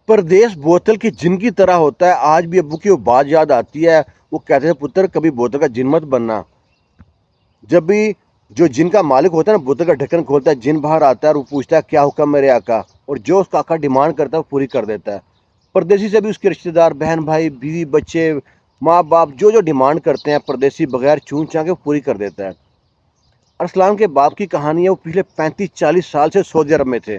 پردیس بوتل کی جن کی طرح ہوتا ہے. آج بھی ابو کی وہ بات یاد آتی ہے. وہ کہتے ہیں پتر کبھی بوتل کا جن مت بننا. جب بھی جو جن کا مالک ہوتا ہے نا بوتل کا ڈھکن کھولتا ہے, جن باہر آتا ہے اور وہ پوچھتا ہے کیا حکم میرے آقا, اور جو اس کا آقا ڈیمانڈ کرتا ہے وہ پوری کر دیتا ہے. پردیسی سے بھی اس کے رشتہ دار, بہن بھائی, بیوی بچے, ماں باپ جو ڈیمانڈ کرتے ہیں پردیسی بغیر چون چاں کے وہ پوری کر دیتا ہے. ارسلان کے باپ کی کہانی ہے, وہ پچھلے 35-40 سال سے سعودی عرب میں تھے.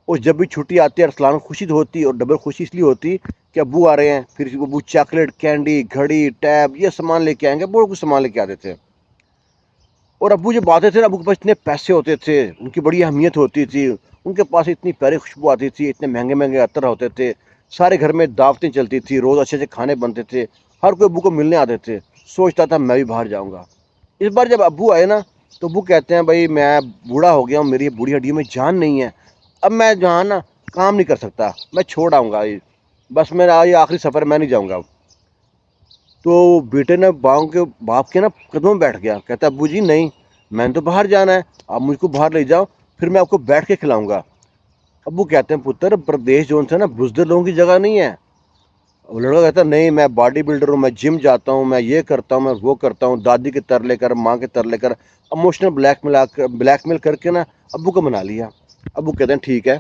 اور جب بھی چھٹی آتی ہے ارسلان خوشی ہوتی, اور ڈبل خوشی اس لیے ہوتی کہ ابو آ رہے ہیں. پھر ابو چاکلیٹ, کینڈی, گھڑی, ٹیب یہ سامان لے کے آئیں گے, بہت کچھ سامان لے کے آتے تھے. اور ابو جب آتے تھے نا, ابو کے پاس اتنے پیسے ہوتے تھے, ان کی بڑی اہمیت ہوتی تھی, ان کے پاس اتنی پیاری خوشبو آتی تھی, اتنے مہنگے مہنگے عطر ہوتے تھے, سارے گھر میں دعوتیں چلتی تھی, روز اچھے اچھے کھانے بنتے تھے, ہر کوئی ابو کو ملنے آتے تھے. سوچتا تھا میں بھی باہر جاؤں گا. اس بار جب ابو آئے نا تو ابو کہتے ہیں بھائی میں بوڑھا ہو گیا ہوں, میری بوڑھی ہڈیوں میں جان نہیں ہے, اب میں جہاں نا کام نہیں کر سکتا, میں چھوڑ آؤں گا, بس میرا یہ آخری سفر, میں نہیں جاؤں گا. تو بیٹے نے باپ کے نا قدموں میں بیٹھ گیا. کہتا ابو جی نہیں, میں نے تو باہر جانا ہے, آپ مجھ کو باہر لے جاؤ, پھر میں آپ کو بیٹھ کے کھلاؤں گا. ابو کہتے ہیں پتر پردیش جو ہے نا بزدل لوگوں کی جگہ نہیں ہے. وہ لڑکا کہتا نہیں میں باڈی بلڈر ہوں, میں جم جاتا ہوں, میں یہ کرتا ہوں, میں وہ کرتا ہوں, دادی کے تر لے کر, ماں کے تر لے کر, اموشنل بلیک میل کر کے نا ابو کو منا لیا. ابو کہتے ہیں ٹھیک ہے.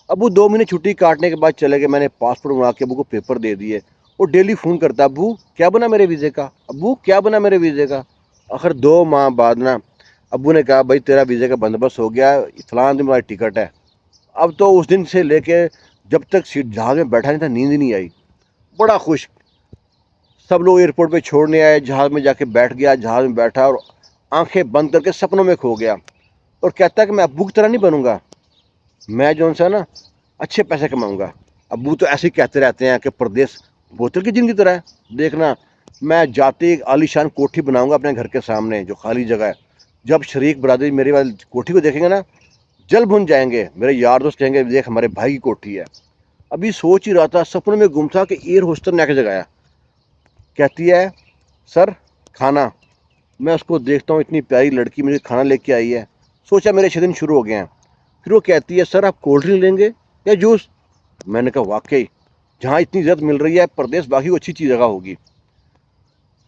ابو 2 مہینے چھٹی کاٹنے کے بعد چلے گئے. میں نے پاسپورٹ بنا کے ابو کو پیپر دے دیے. وہ ڈیلی فون کرتا, ابو کیا بنا میرے ویزے کا, ابو کیا بنا میرے ویزے کا. آخر 2 ماہ بعد نا ابو نے کہا بھائی تیرا ویزے کا بندوبست ہو گیا, فلاں دن تمہاری ٹکٹ ہے. اب تو اس دن سے لے کے جب تک سیٹ جہاز میں بیٹھا نہیں تھا نیند نہیں آئی, بڑا خوش. سب لوگ ایئرپورٹ پہ چھوڑنے آئے, جہاز میں جا کے بیٹھ گیا, جہاز میں بیٹھا اور آنکھیں بند کر کے سپنوں میں کھو گیا. اور کہتا ہے کہ میں ابو کی طرح نہیں بنوں گا, میں جو سا نا اچھے پیسے کماؤں گا. ابو تو ایسے ہی کہتے رہتے ہیں کہ پردیس بوتل کی جن کی طرح ہے, دیکھنا میں جاتے ایک عالی شان کوٹھی بناؤں گا اپنے گھر کے سامنے جو خالی جگہ ہے. جب شریک برادری میری والی کوٹھی کو دیکھیں گے نا جل بھن جائیں گے, میرے یار دوست کہیں گے دیکھ ہمارے بھائی کی کوٹھی ہے. ابھی سوچ ہی رہا تھا, سپنوں میں گم تھا کہ ایئر ہوسٹر نے آ کے جگایا. کہتی ہے سر کھانا. میں اس کو دیکھتا ہوں, اتنی پیاری لڑکی مجھے کھانا لے کے آئی ہے, سوچا میرے 6 دن شروع ہو گئے ہیں. پھر وہ کہتی ہے سر آپ کولڈ ڈرنک لیں گے یا جوس. میں نے کہا واقعی جہاں اتنی عزت مل رہی ہے پردیس باقی وہ اچھی چیز جگہ ہوگی.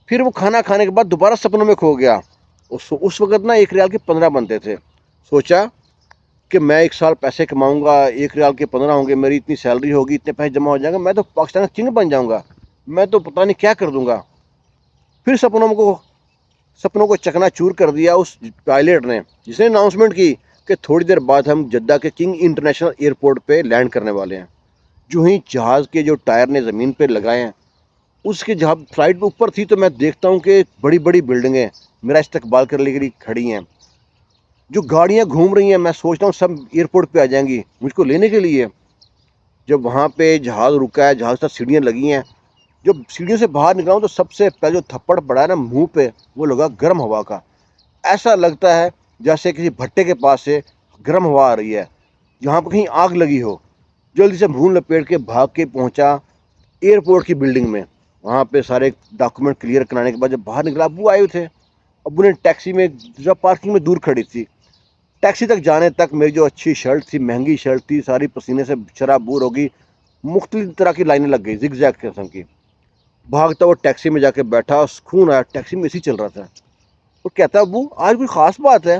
پھر وہ کھانا کھانے کے بعد دوبارہ سپنوں میں کھو گیا. اس وقت نا 1 ریال کے 15 بنتے تھے. سوچا کہ میں 1 سال پیسے کماؤں گا, 1 ریال کے 15 ہوں گے, میری اتنی سیلری ہوگی, اتنے پیسے جمع ہو جائیں گے, میں تو پاکستان کا کنگ بن جاؤں گا, میں تو پتہ نہیں کیا کر دوں گا. پھر سپنوں کو چکنا چور کر دیا اس پائلٹ نے, جس نے اناؤنسمنٹ کی کہ تھوڑی دیر بعد ہم جدہ کے کنگ انٹرنیشنل ایئرپورٹ پہ لینڈ کرنے والے ہیں. جو ہی جہاز کے جو ٹائر نے زمین پہ لگائے ہیں, اس کے جہاں فلائٹ پہ اوپر تھی تو میں دیکھتا ہوں کہ بڑی بڑی بلڈنگیں میرا استقبال کرنے کے لیے کھڑی ہیں, جو گاڑیاں گھوم رہی ہیں. میں سوچتا ہوں سب ایئرپورٹ پہ آ جائیں گی مجھ کو لینے کے لیے. جب وہاں پہ جہاز رکا ہے, جہاز تک سیڑھیاں لگی ہیں, جب سیڑھیوں سے باہر نکلا ہوں تو سب سے پہلے جو تھپڑ پڑا ہے نا منہ پہ, وہ لگا گرم ہوا کا. ایسا لگتا ہے جیسے کسی بھٹے کے پاس سے گرم ہوا آ رہی ہے, جہاں پہ کہیں آگ لگی ہو. جلدی سے منہ لپیٹ کے بھاگ کے پہنچا ایئرپورٹ کی بلڈنگ میں. وہاں پہ سارے ڈاکومنٹ کلیئر کرانے کے بعد جب باہر نکلا, ابو آئے تھے. ابو نے ٹیکسی میں جو پارکنگ میں دور کھڑی تھی, ٹیکسی تک جانے تک میری جو اچھی شرٹ تھی, مہنگی شرٹ تھی, ساری پسینے سے شراب بور ہوگی. مختلف طرح کی لائنیں لگ گئی زگ زیگ قسم کی. بھاگتا وہ ٹیکسی میں جا کے بیٹھا, سکون آیا, ٹیکسی میں اسی چل رہا تھا. وہ کہتا ابو آج کوئی خاص بات ہے,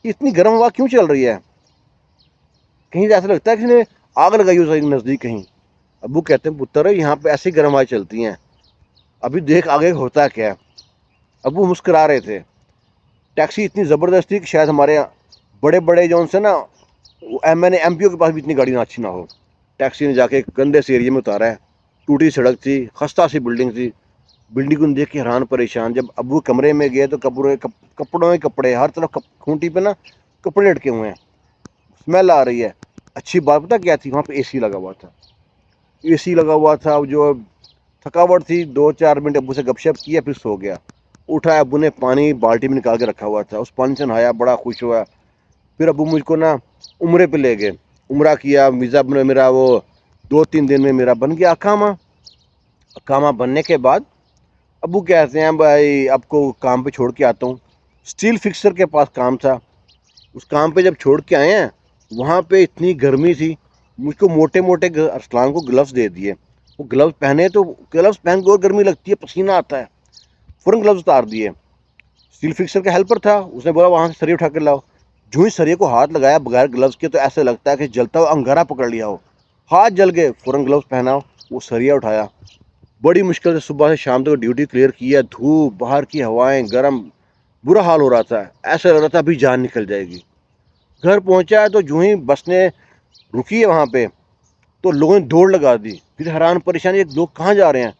اتنی گرم ہوا کیوں چل رہی ہے, کہیں ایسا لگتا ہے کسی نے آگ لگائی ہو نزدیک کہیں. ابو کہتے ہیں پتر یہاں پہ ایسی گرم ہوائیں چلتی ہیں, ابھی دیکھ آگے ہوتا ہے کیا. ابو مسکرا رہے تھے. ٹیکسی اتنی زبردست تھی کہ شاید ہمارے بڑے بڑے جو ان سے نا M N A M P O کے پاس بھی اتنی گاڑی نہ اچھی نہ ہو. ٹیکسی نے جا کے گندے سے ایریے میں اتارا ہے, ٹوٹی سڑک تھی, خستہ سی بلڈنگ تھی. بلڈنگ کو دیکھ کے حیران پریشان. جب ابو کمرے میں گئے تو کپڑوں کپڑے ہر طرف, کھونٹی پہ نا کپڑے لٹکے ہوئے ہیں, اسمیل آ رہی ہے. اچھی بات پتہ کیا تھی, وہاں پہ اے سی لگا ہوا تھا. اے سی لگا ہوا تھا. جو تھکاوٹ تھی 2-4 منٹ ابو سے گپ شپ کیا, پھر سو گیا. اٹھا, ابو نے پانی بالٹی میں نکال کے رکھا ہوا تھا, اس پانی سے نہایا, بڑا خوش ہوا. پھر ابو مجھ کو نا عمرے پہ لے گئے, عمرہ کیا. ویزا میرا وہ 2-3 دن میں میرا بن گیا اقامہ. اقامہ بننے کے بعد ابو کہتے ہیں بھائی آپ کو کام پہ چھوڑ کے آتا ہوں. اسٹیل فکسر کے پاس کام تھا, اس کام پہ جب چھوڑ کے آئے ہیں, وہاں پہ اتنی گرمی تھی, مجھ کو موٹے موٹے ارسلان کو گلوز دے دیے. وہ گلوز پہنے تو گلوز پہن کے اور گرمی لگتی ہے, پسینہ آتا ہے, فوراً گلوز اتار دیے. اسٹیل فکسر کا ہیلپر تھا, اس نے بولا وہاں سے سریے اٹھا کے لاؤ. جو ہی سریے کو ہاتھ لگایا بغیر گلوز کے تو ایسے لگتا ہے کہ جلتا ہوا انگارا پکڑ لیا ہو. ہاتھ جل گئے, فوراً گلوز پہناؤ, وہ سریا اٹھایا. بڑی مشکل سے صبح سے شام تک ڈیوٹی کلیئر کی ہے. دھوپ, باہر کی ہوائیں, گرم, برا حال ہو رہا تھا. ایسا لگ رہا تھا ابھی جان نکل جائے گی. گھر پہنچا ہے تو جو ہی بس نے رکی ہے وہاں پہ تو لوگوں نے دوڑ لگا دی. پھر حیران پریشانی یہ لوگ کہاں جا رہے ہیں,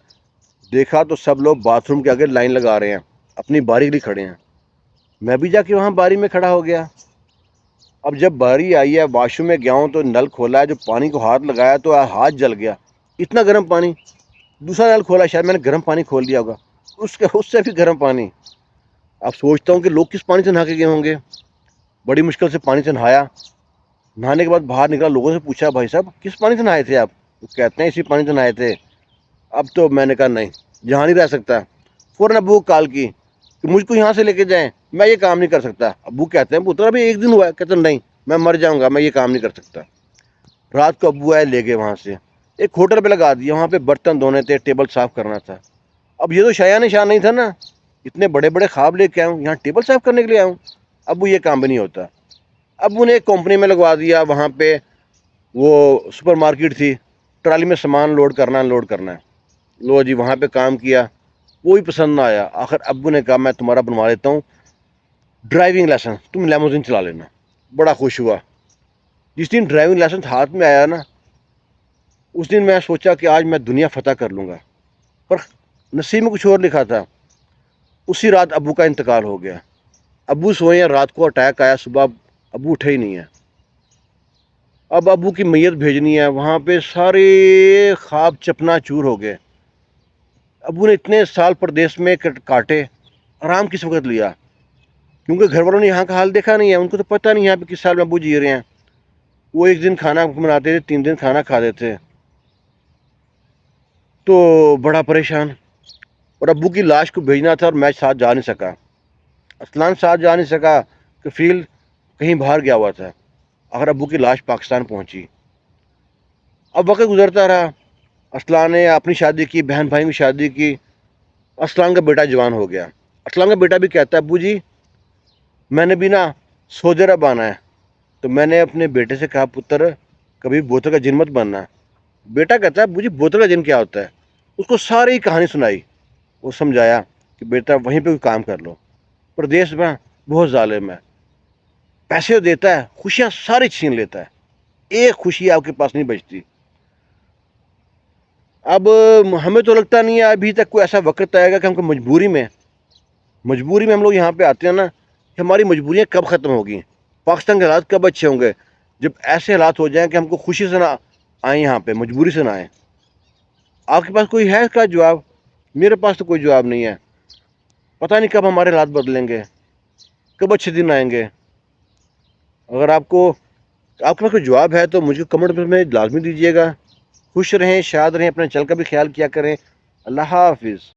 دیکھا تو سب لوگ باتھ روم کے آگے لائن لگا رہے ہیں, اپنی باری کے لیے کھڑے ہیں. میں بھی جا کے وہاں باری میں کھڑا ہو گیا. اب جب باری آئی ہے, واش روم میں گیا ہوں تو نل کھولا ہے, جو پانی کو ہاتھ لگایا تو ہاتھ جل گیا, اتنا گرم پانی. دوسرا نل کھولا, شاید میں نے گرم پانی کھول دیا ہوگا, اس سے بھی گرم پانی. اب سوچتا ہوں کہ لوگ کس پانی سے نہا کے گئے ہوں گے. بڑی مشکل سے پانی سے نہایا. نہانے کے بعد باہر نکلا, لوگوں سے پوچھا بھائی صاحب کس پانی سے نہائے تھے آپ, وہ کہتے ہیں اسی پانی سے نہائے تھے. اب تو میں نے کہا نہیں, یہاں نہیں رہ سکتا. فوراً ابو کو کال کی کہ مجھ کو یہاں سے لے کے جائیں, میں یہ کام نہیں کر سکتا. ابو کہتے ہیں پتر ابھی ایک دن ہوا ہے, کہتے ہیں نہیں میں مر جاؤں گا, میں یہ کام نہیں کر سکتا. رات کو ابو آئے, لے گئے وہاں سے, ایک ہوٹل پہ لگا دیا. وہاں پہ برتن دھونے تھے, ٹیبل صاف کرنا تھا. اب یہ تو شایان نشان نہیں تھا نا, اتنے بڑے بڑے خواب لے کے آؤں, یہاں ٹیبل صاف کرنے کے لیے آؤں. ابو یہ کام بھی نہیں ہوتا. ابو نے ایک کمپنی میں لگوا دیا. وہاں پہ وہ سپر مارکیٹ تھی, ٹرالی میں سامان لوڈ کرنا انلوڈ کرنا ہے. لو جی وہاں پہ کام کیا, کوئی پسند نہ آیا. آخر ابو نے کہا میں تمہارا بنوا دیتا ہوں ڈرائیونگ لائسنس, تم لیموزین چلا لینا. بڑا خوش ہوا. جس دن ڈرائیونگ لائسنس ہاتھ میں آیا نا, اس دن میں سوچا کہ آج میں دنیا فتح کر لوں گا. پر نصیب میں کچھ اور لکھا تھا. اسی رات ابو کا انتقال ہو گیا. ابو سوئے ہیں, رات کو اٹیک آیا, صبح ابو اٹھے ہی نہیں ہے. اب ابو کی میت بھیجنی ہے, وہاں پہ سارے خواب چپنا چور ہو گئے. ابو نے اتنے سال پردیس میں کاٹے, آرام کس وقت لیا, کیونکہ گھر والوں نے یہاں کا حال دیکھا نہیں ہے. ان کو تو پتہ نہیں یہاں پہ کس سال میں ابو جی رہے ہیں. وہ ایک دن کھانا بناتے تھے, 3 دن کھانا کھاتے تھے. تو بڑا پریشان. اور ابو کی لاش کو بھیجنا تھا, اور میں ساتھ جا نہیں سکا. ارسلان ساتھ جا نہیں سکا, کفیل کہیں باہر گیا ہوا تھا. آخر ابو کی لاش پاکستان پہنچی. اب وقت گزرتا رہا. ارسلان نے اپنی شادی کی, بہن بھائی کی شادی کی. ارسلان کا بیٹا جوان ہو گیا. ارسلان کا بیٹا بھی کہتا ہے ابو جی میں نے بھی نا سعودی عرب آنا ہے. تو میں نے اپنے بیٹے سے کہا پتر کبھی بوتل کا جن مت بننا. بیٹا کہتا ہے ابو جی بوتل کا جن کیا ہوتا ہے. اس کو ساری کہانی سنائی. وہ سمجھایا کہ بیٹا وہیں پہ کوئی کام کر لو, پردیس میں بہت ظالم ہے, پیسے دیتا ہے, خوشیاں ساری چھین لیتا ہے, ایک خوشی آپ کے پاس نہیں بچتی. اب ہمیں تو لگتا نہیں ہے ابھی تک کوئی ایسا وقت آئے گا کہ ہم کو مجبوری میں ہم لوگ یہاں پہ آتے ہیں نا, کہ ہماری مجبوریاں کب ختم ہوگی, پاکستان کے حالات کب اچھے ہوں گے, جب ایسے حالات ہو جائیں کہ ہم کو خوشی سے نہ آئیں, یہاں پہ مجبوری سے نہ آئیں. آپ کے پاس کوئی ہے اس کا جواب؟ میرے پاس تو کوئی جواب نہیں ہے. پتہ نہیں کب ہمارے حالات بدلیں گے, کب اچھے دن آئیں گے. اگر آپ کے پاس کوئی جواب ہے تو مجھے کمنٹ میں لازمی دیجیے گا. خوش رہیں, شاد رہیں, اپنے چل کا بھی خیال کیا کریں. اللہ حافظ.